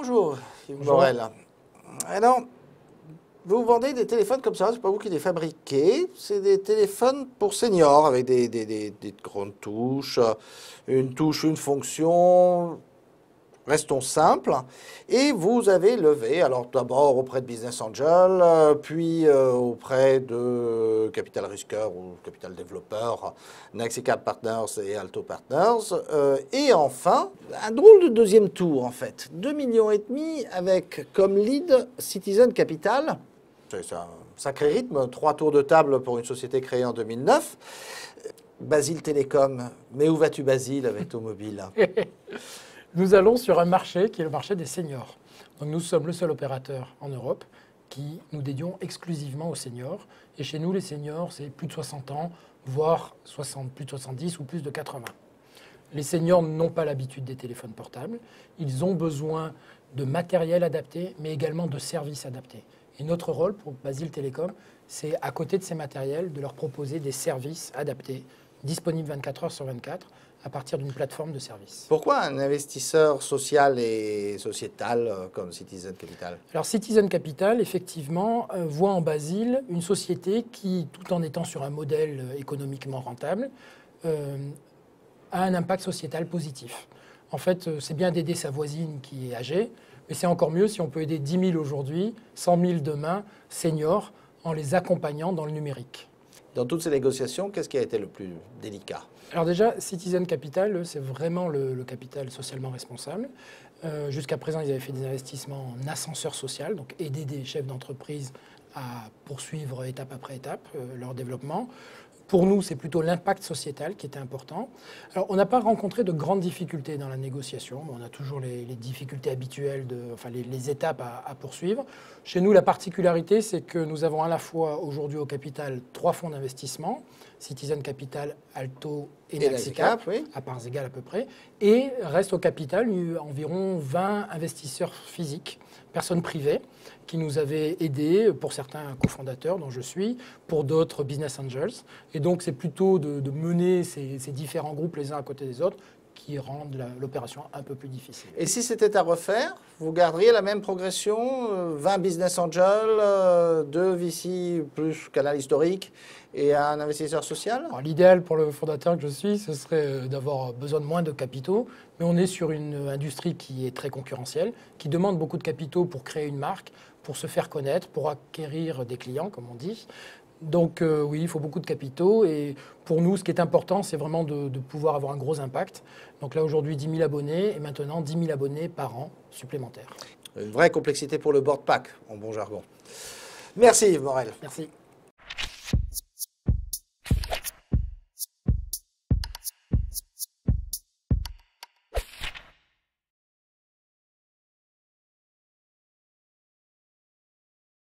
Bonjour, Yves Bonjour. Morel. Alors, vous vendez des téléphones comme ça, c'est pas vous qui les fabriquez, c'est des téléphones pour seniors avec des grandes touches, une touche, une fonction, restons simples. Et vous avez levé, alors d'abord auprès de Business Angel, puis auprès de Capital Risqueur ou Capital Développeur, Nexicap Partners et Alto Partners. Et enfin, un drôle de deuxième tour en fait. 2,5 millions avec comme lead Citizen Capital. C'est un sacré rythme, 3 tours de table pour une société créée en 2009. Basile Télécom, mais où vas-tu Basile avec ton mobile? Nous allons sur un marché qui est le marché des seniors. Donc nous sommes le seul opérateur en Europe qui nous dédions exclusivement aux seniors. Et chez nous, les seniors, c'est plus de 60 ans, voire plus de 70 ou plus de 80. Les seniors n'ont pas l'habitude des téléphones portables. Ils ont besoin de matériel adapté, mais également de services adaptés. Et notre rôle pour Basile Télécom, c'est à côté de ces matériels, de leur proposer des services adaptés, disponibles 24 heures sur 24, à partir d'une plateforme de services. Pourquoi un investisseur social et sociétal comme Citizen Capital? Alors Citizen Capital, effectivement, voit en Basile une société qui, tout en étant sur un modèle économiquement rentable, a un impact sociétal positif. En fait, c'est bien d'aider sa voisine qui est âgée, mais c'est encore mieux si on peut aider 10 000 aujourd'hui, 100 000 demain, seniors, en les accompagnant dans le numérique. Dans toutes ces négociations, qu'est-ce qui a été le plus délicat? Alors déjà, Citizen Capital, c'est vraiment le capital socialement responsable. Jusqu'à présent, ils avaient fait des investissements en ascenseur social, donc aider des chefs d'entreprise à poursuivre étape après étape leur développement. Pour nous, c'est plutôt l'impact sociétal qui était important. Alors, on n'a pas rencontré de grandes difficultés dans la négociation. On a toujours les difficultés habituelles, les étapes à poursuivre. Chez nous, la particularité, c'est que nous avons à la fois aujourd'hui au capital 3 fonds d'investissement, Citizen Capital, Alto et Nexicap, oui, à parts égales à peu près. Et reste au capital environ 20 investisseurs physiques, personnes privées, qui nous avaient aidés, pour certains cofondateurs dont je suis, pour d'autres business angels. Et donc c'est plutôt de mener ces différents groupes les uns à côté des autres qui rendent l'opération un peu plus difficile. Et si c'était à refaire, vous garderiez la même progression, 20 business angels, 2 VC plus canal historique et un investisseur social? L'idéal pour le fondateur que je suis, ce serait d'avoir besoin de moins de capitaux, mais on est sur une industrie qui est très concurrentielle, qui demande beaucoup de capitaux pour créer une marque, pour se faire connaître, pour acquérir des clients, comme on dit. Donc oui, il faut beaucoup de capitaux et pour nous, ce qui est important, c'est vraiment de pouvoir avoir un gros impact. Donc là, aujourd'hui, 10 000 abonnés et maintenant 10 000 abonnés par an supplémentaires. Une vraie complexité pour le board pack, en bon jargon. Merci Yves Morel. Merci.